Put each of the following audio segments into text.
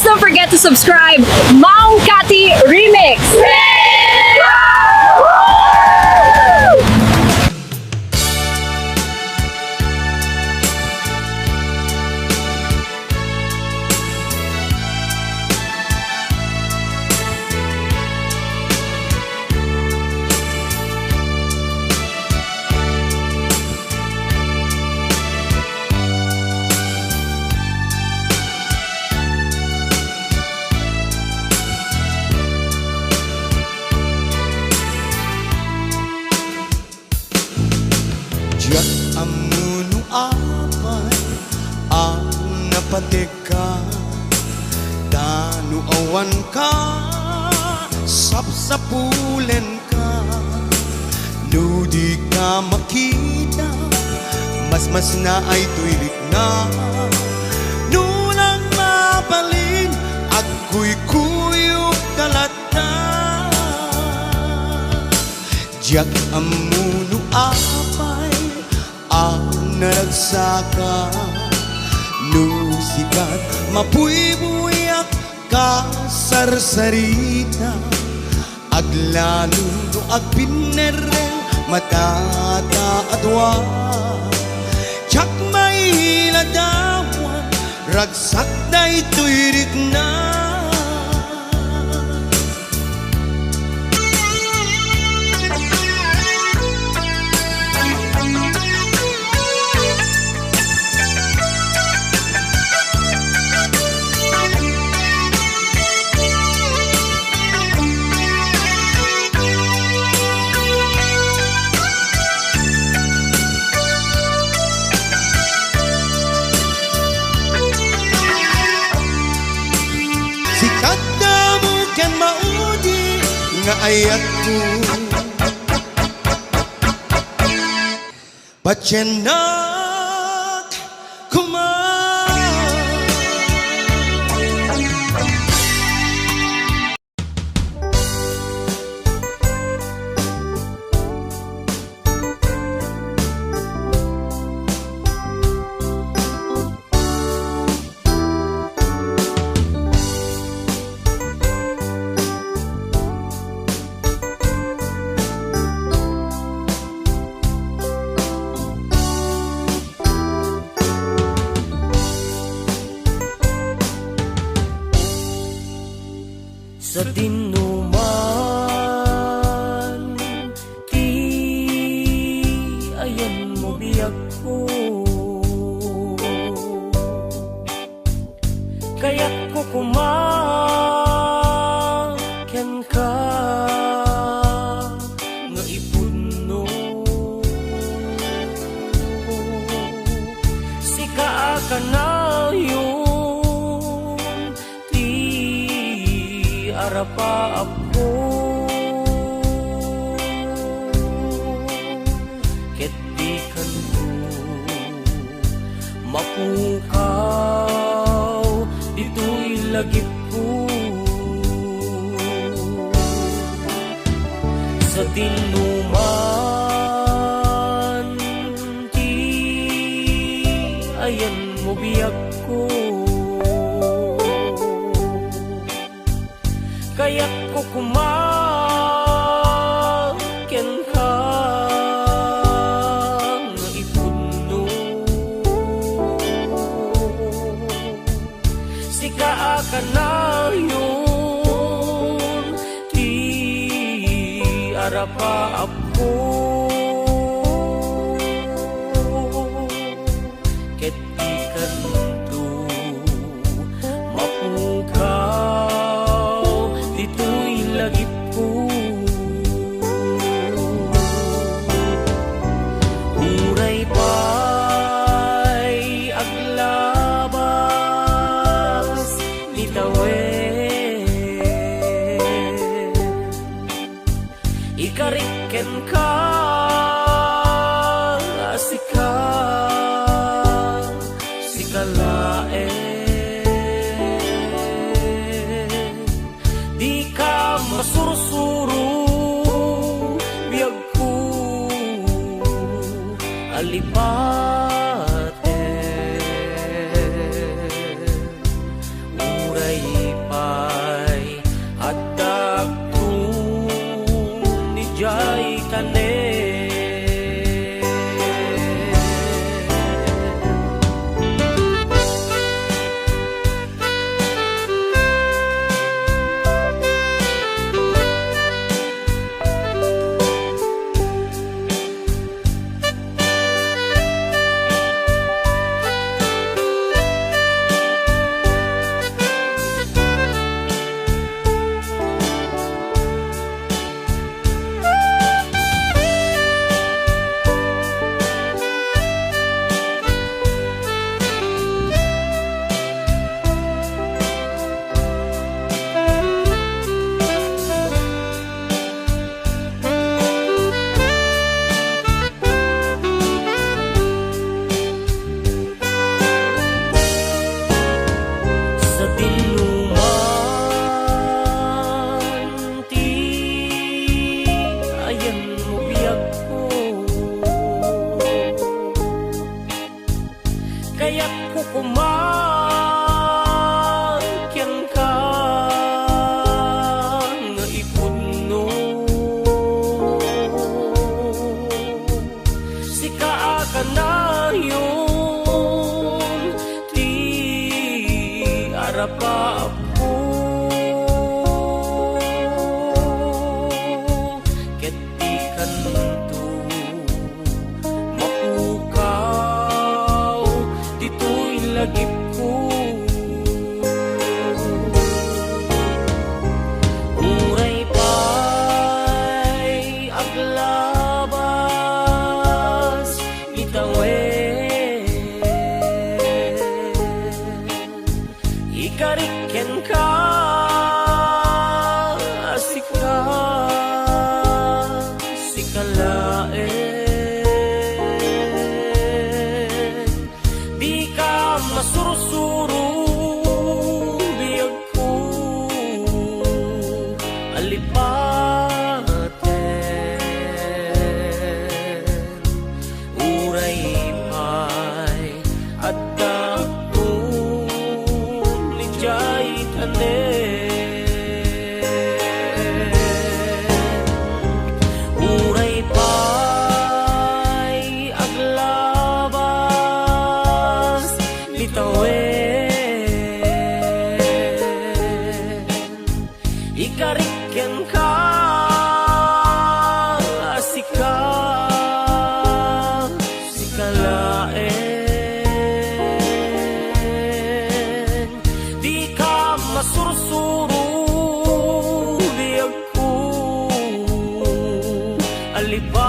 don't forget to subscribe. Mau Kati Remix. Diyak amuno apay ang napatika, tanu awan ka, sapsapulen ka, nudi ka makita, mas na ay tuilik na, nulang mabalin at kuy-kuyok kalata. Diyak amuno apay ang naragsaka, nusikat mapuy-buyak ka sarsarita, aglalong no agpinereng matata adwa, tsak may ladawan ragsak na ito'y na. Sikat na mo kan maudi nga ayat ko, patyanak kumain. Sa dinuman, ti ayan mo biyak ko, kaya't ko kumakyan ka nga ipuno, sika ka na yun arapa ako, ket di kanto mapukaw dito'y lagip ko. Sa dinuman, ti ayan mo biyak ko, kaya't ko kumakyan ka nga ipuno, sika ka na yun ti arapa ako, ket di kanto mapukaw dito'y lagip ko. Uray pa'y aglabas ni tawen, ikariken ka sika sikalaen, di ka masursuro biyag ko alipate, uray narapa ako ket di kanto mapukaw dito'y lagip ko. Uray pa'y aglabas itawen ikariken ka asika sikalaen di ka masursuro biyag ko alipaten uray pa'y adakton lijay tanen uray pa'y aglabas litawen ikariken ka asika sikalaen di ka masursuro biyag ko alipaten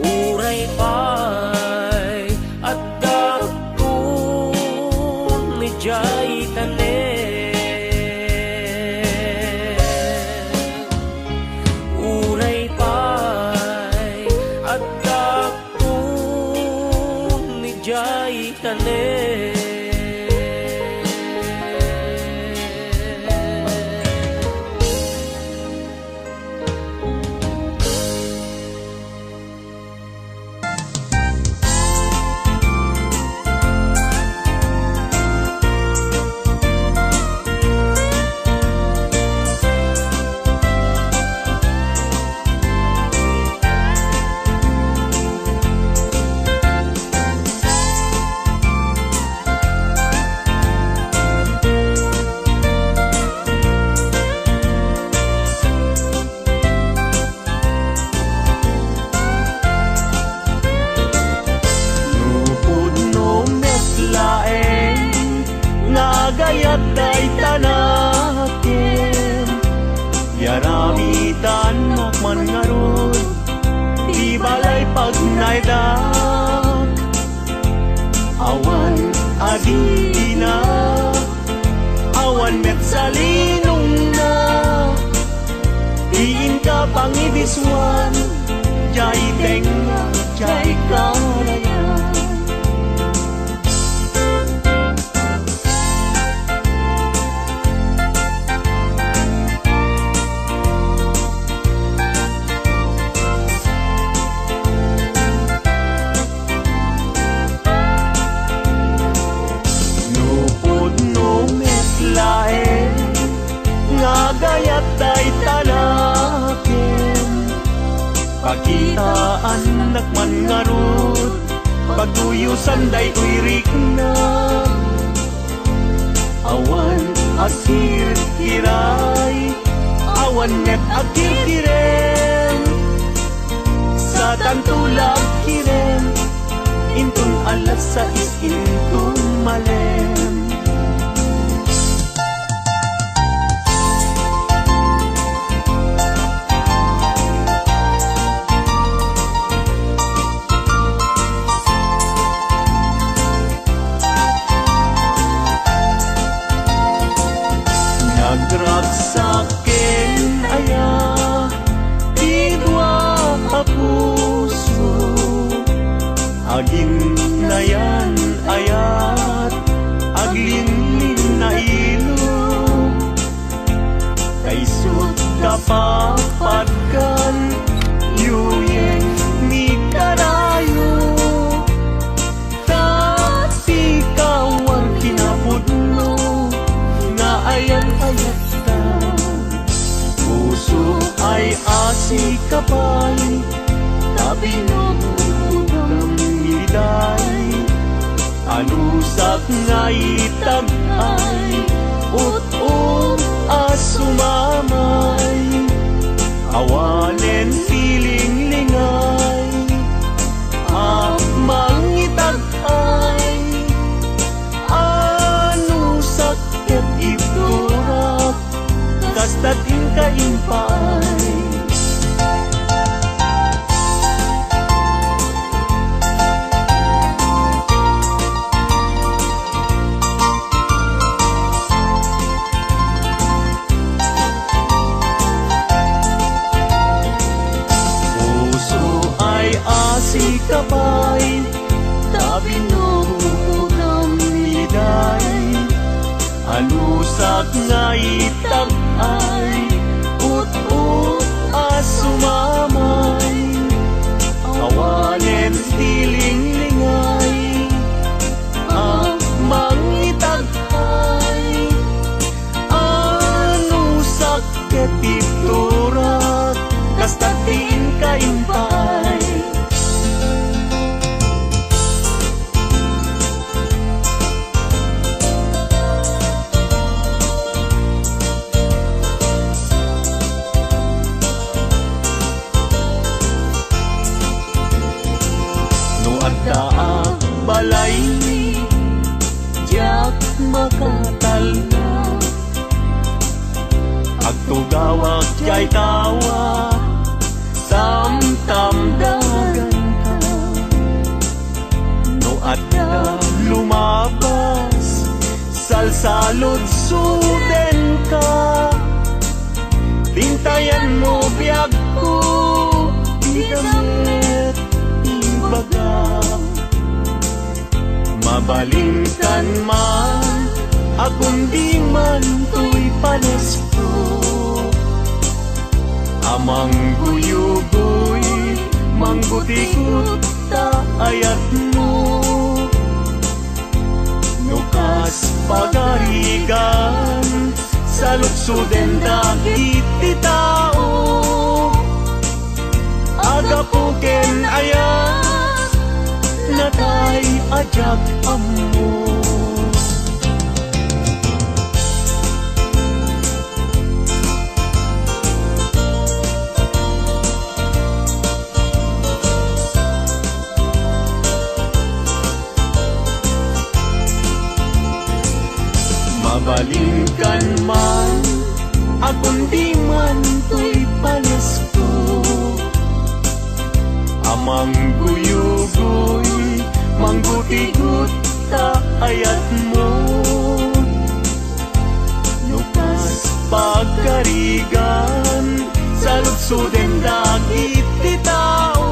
uray pa'y adakton lijay tanen uray pa'y adakton lijay tanen. Nupod no metlaeng nagayat day tanaken yaramitan makman ngarod di balay pagnaydak awan adina awan met salinong na diin ka pangibiswan jay tenga jay karayan. Nupod no metlaeng ngagayat day tanaken pakitaan nakman ngarud pagduyusan day uirik na awan asir kiray awan net akir kiren sa tantulag kiren intun alas sa intun malem. Nagragsaken aya idwa a puso agin nayan ayat aglinlin na ilo kaisut kapapatkan yuyeng mi karayo tati kawang kinapudno nga ayan ayat ta puso ay asikapay tabi no utang miliday itagay ut asumamay awanen siling lingay mangitagay anu sakit iturak kastatin kaimpay. Si kapay tabi nung niday alusak nga itagay ut asumamay awanen siling lingay mangitagay anusak ketiturat kastatin kaimpay. Daag balay jak makatalna agtugawag kay tawa samtamdagan ka no adda lumabas salsalod suden ka tintayan mo biyag ko di damit baga mabalingkan man akong di man to'y panesko amang guyugoy manggutikot ta ayat mo nukas pagarigan sa luksuden dagiti tao agapuken ayat natay ajak amo. Mabalingkan man akong di man to'y panesko amang guyugoy manggutikot ta ayat mo nukas pagkarigan sa luksuden dagiti tao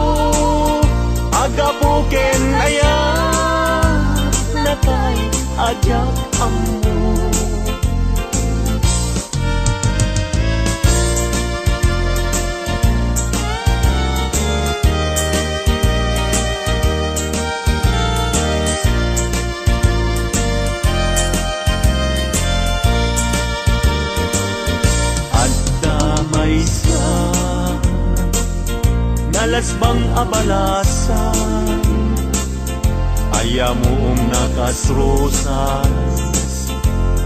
agapuken ayat natay ajak amo. Nalasbang abalasan ayamuong nakasrosas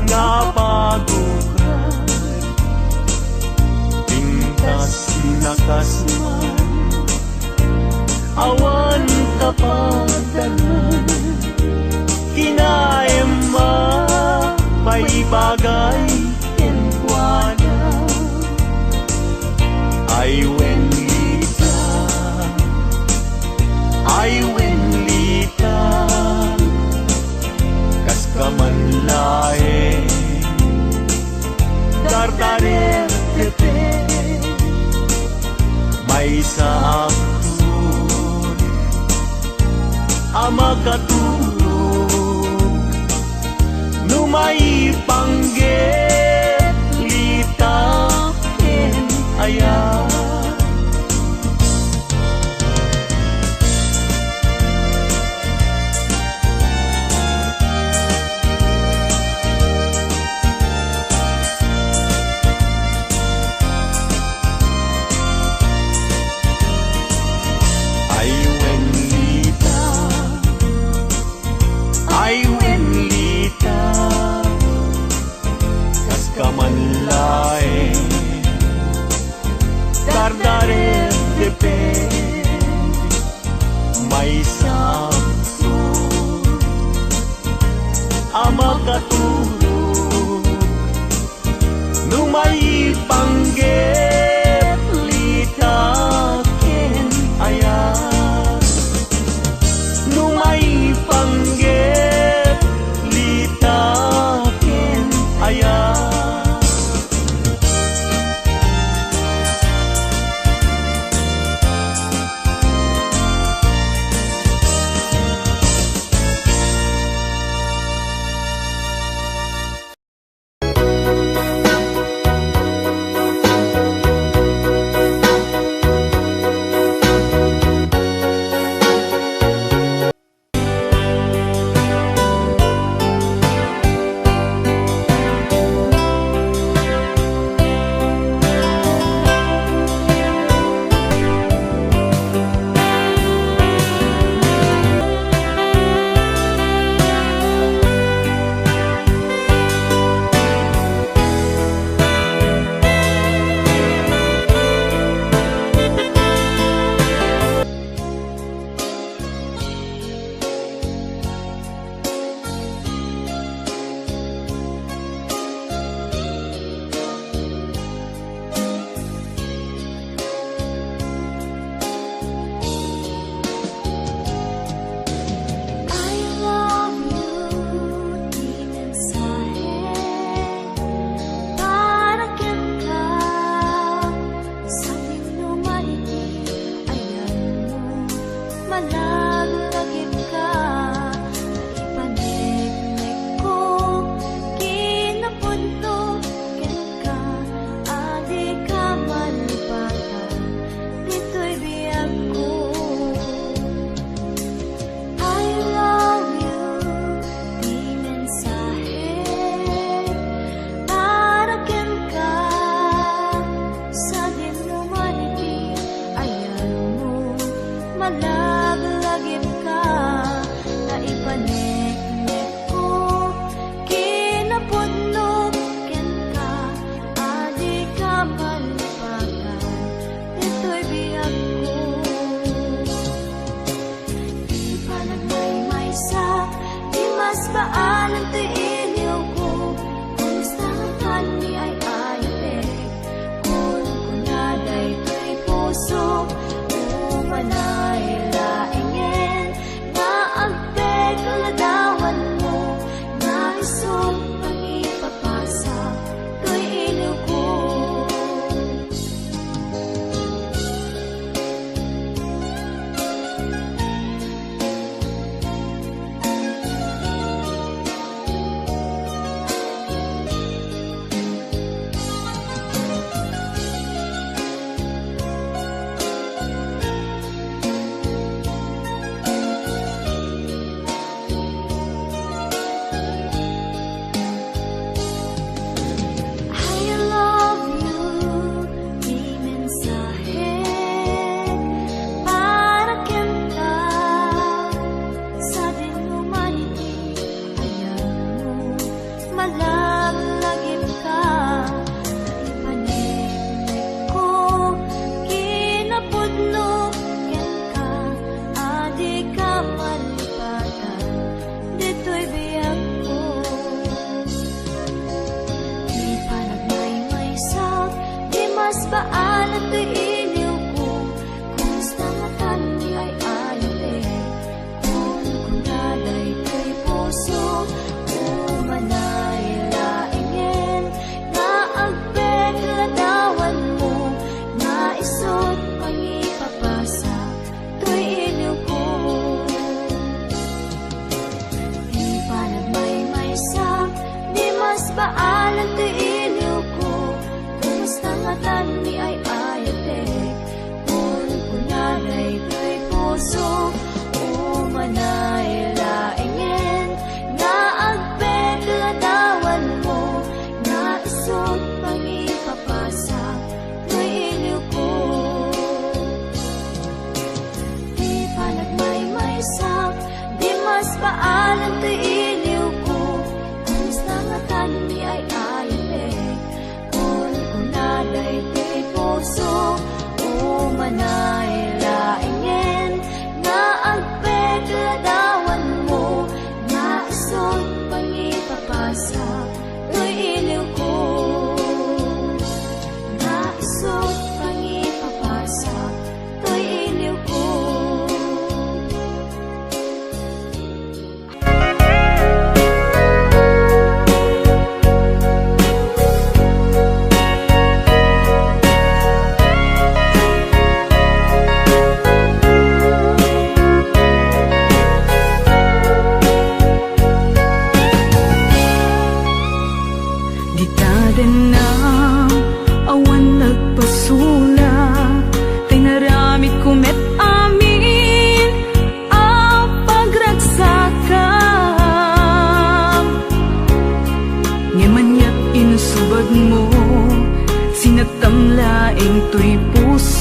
nga pagukan tingkas nakasman awan kapadalan kinaema paibagay kenkwana ay wenlita kas kamanlae dardarer tete may sa akun ama katulad makaturog nung may panggep litaken ayat nung may panggep litaken ayat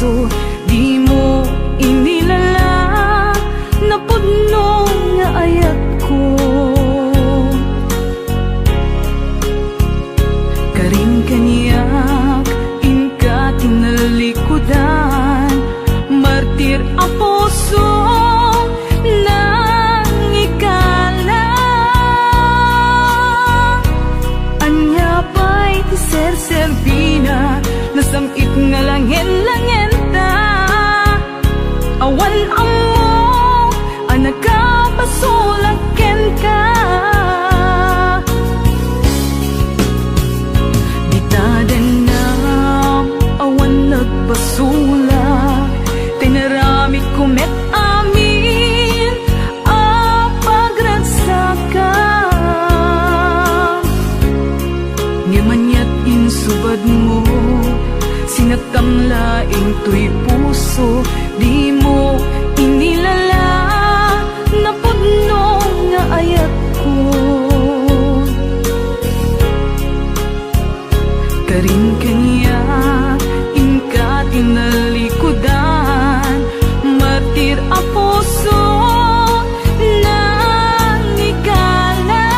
puso, di mo inilala na pudno nga ayat ko. Karin kaniyak inka tinalikudan, martir a puso nang ikala. Anya pa'y ti ser-serbina, nasamit nga langin-langin ta. Awan amo, anak ka basulaken ka. Bitaden na, awan nagbasulak, tinaramit kumet amin, apagransakan. Ngimanyat insubad mo, sinagtamlaing tuy puso, di mo inilala na pudno nga ayat ko. Karin kanya inka tinalikudan, martir a puso nang ikala.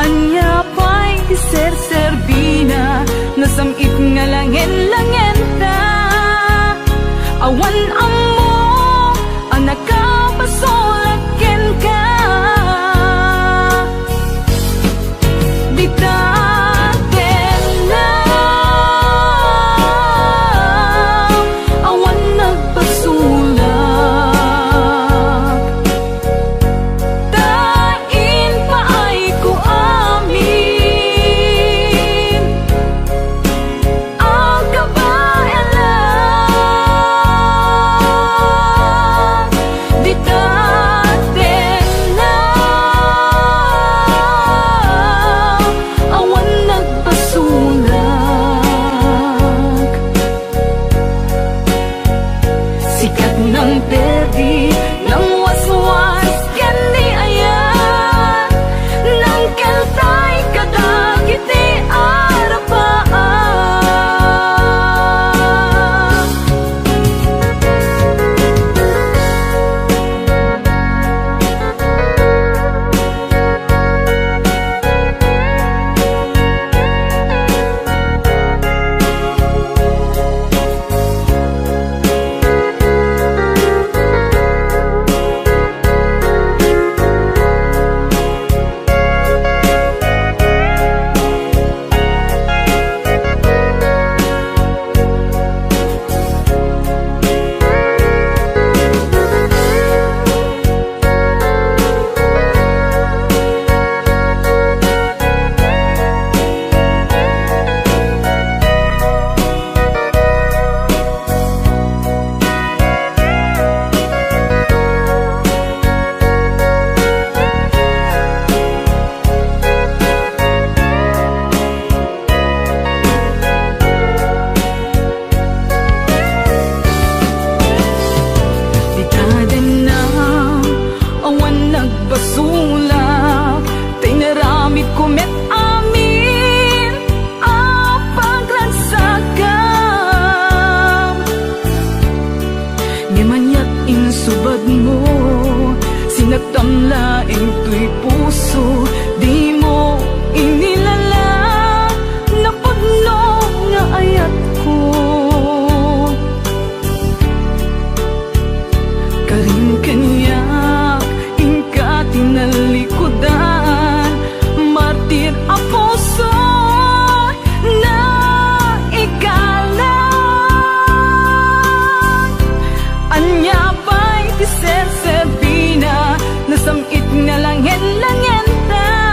Anya pa'y ti ser-serbina, nasamit nga langin-langin ta. Awan amo, anak ka basulaken ka. Bitaken na, awan nagpasulak, tain paay ko amin, ang kabayalan. Bitaken na, awan nagpasulak, sikat ng perdi ng waswas ken ni ayan, nang keltay kadagiti arapaan. Bitaden na, awan nagbasulak, tinaramid kumet amin, apagransakan. Ngimanyat insubad mo, sinagtamlaing tuy puso, di mo inilala na pudno nga ayat ko. Karin kanyak inka tinalikudan, martir a puso na ikala. Anya pa'y ti ser-serbina, nasamit nga langin-langin ta.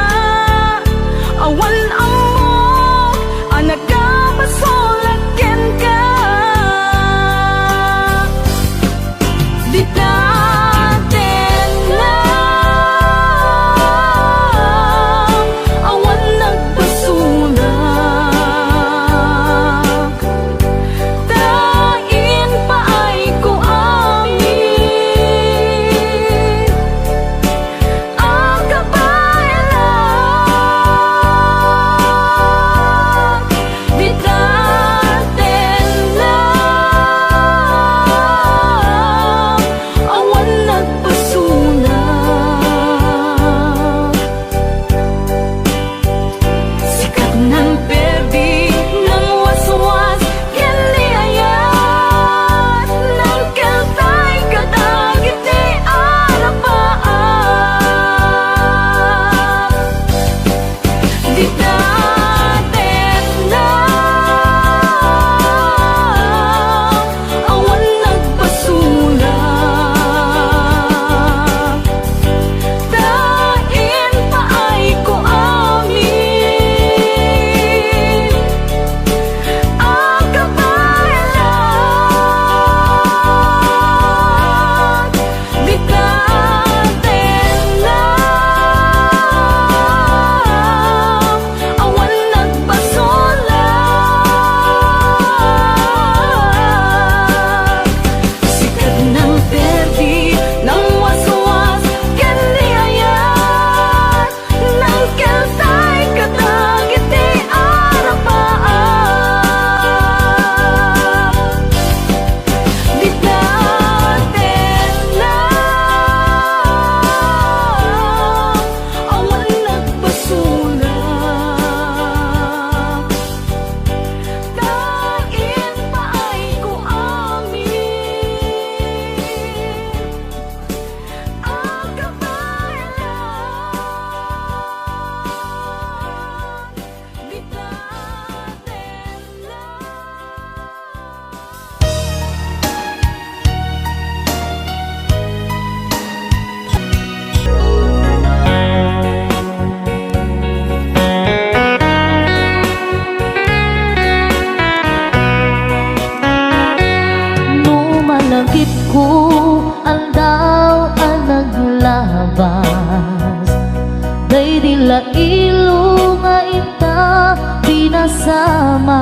kailo nga ita pinasama,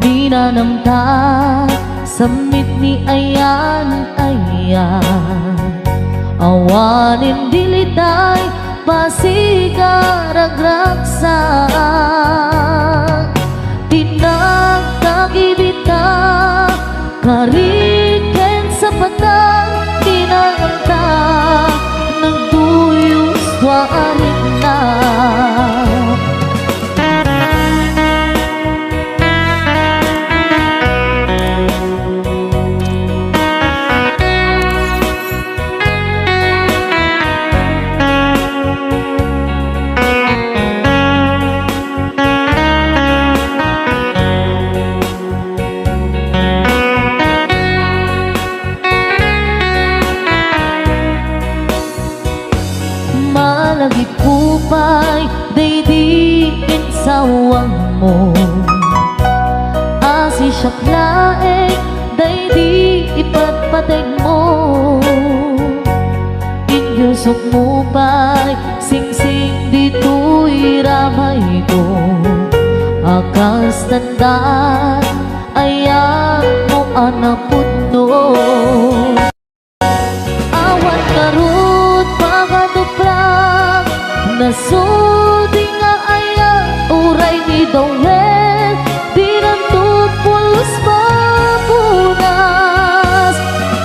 binanamta samit ni ayan awanin dilitay pasigaragraksak tinagtagibita kariken sa patang kinaganta nagduyos warin na. Malagip kupay, daydiin sawang mo. Asi siyak laeng, daydi ipatpateg mo. Inyusok mo pa'y sing-sing dito'y ramay ko. Akas tandaan, ayan mo anapot no. Awan karut pakatuprak nasudi nga aya uray ni Dawel dinantupulos mapunas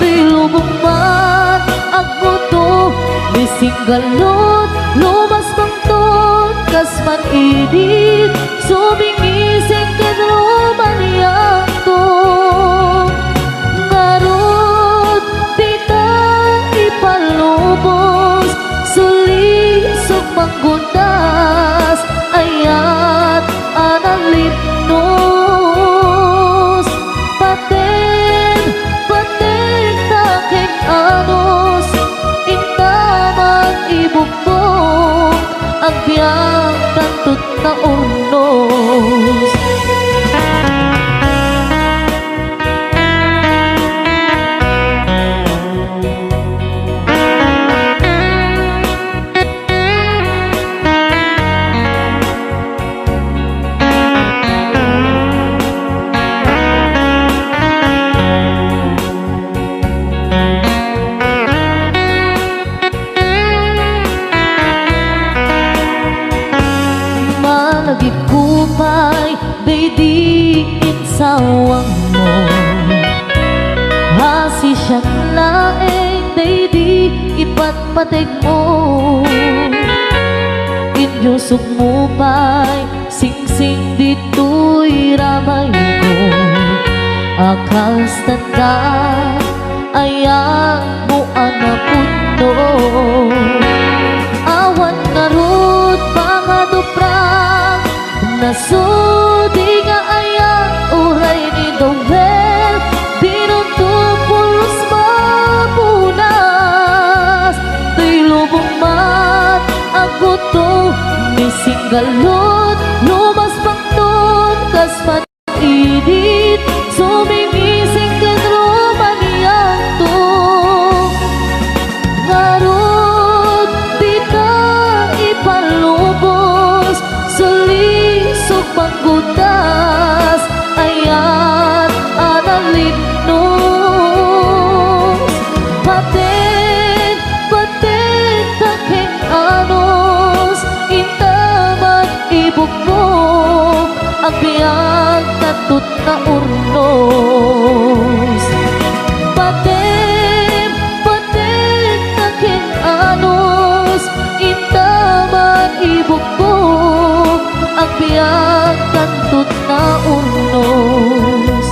dilubong man agmuto bisinggalot lumas pangton kasman idit sumingising kadruman yakto ngarut dita ipalubos sulisok manggundas ayat analipnos paten takeng anos intamang ibugtong ang biyang tantut na urnos. Malagip kupay, daydiin sawang mo. Hasi siyang laeng, daydi ipatpateg mo. Inyusok mo pa'y sing-sing dito'y ramay ko. Akas tanda, ayan mo anapot no. Awan ngarut pangaduprak nasudi nga aya uray ni Dawel dinuntupulos mapunas dilubong mat aguto misinggalot lumas pangton kasman idit sumingising kadruman yanto ngarut dita ipalubos sulisok panggutas ayat analipnos paten takeng anos intaman ibugmok ang biyang tatut na urnos paten takeng anos intaman ibugmok ang biyang tantut na urnos.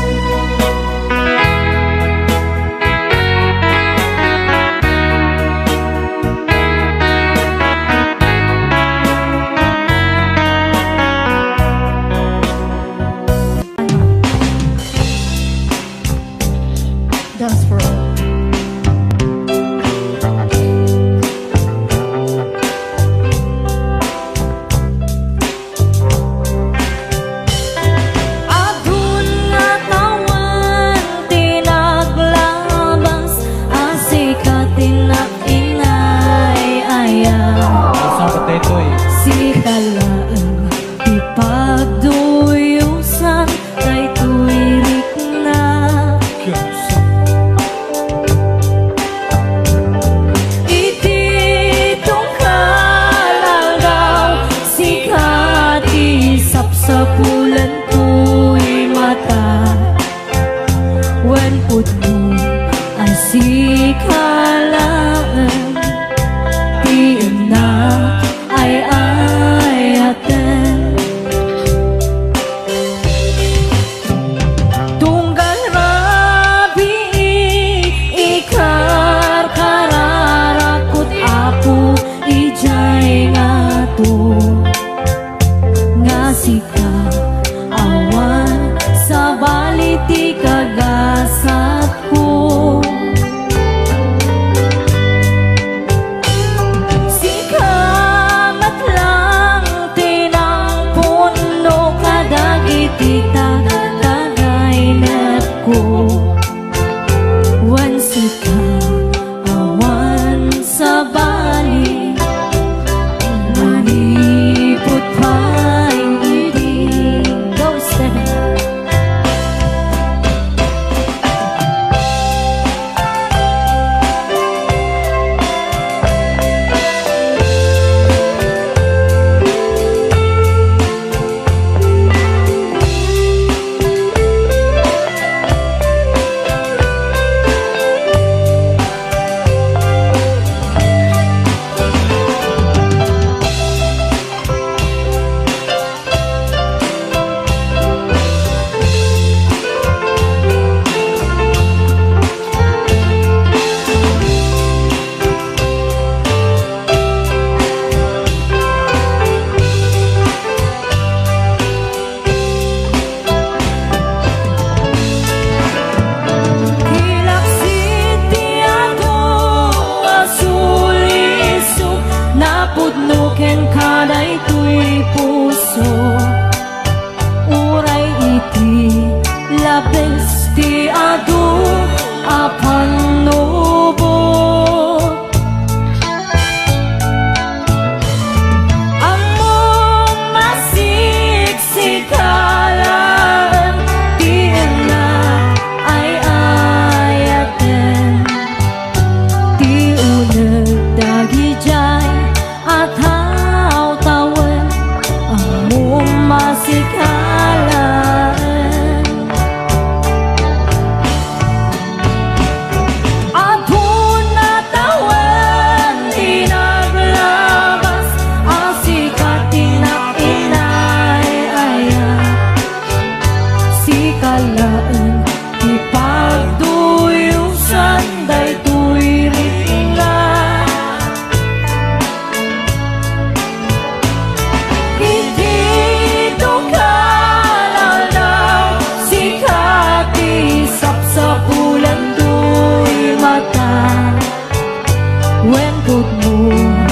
When good mo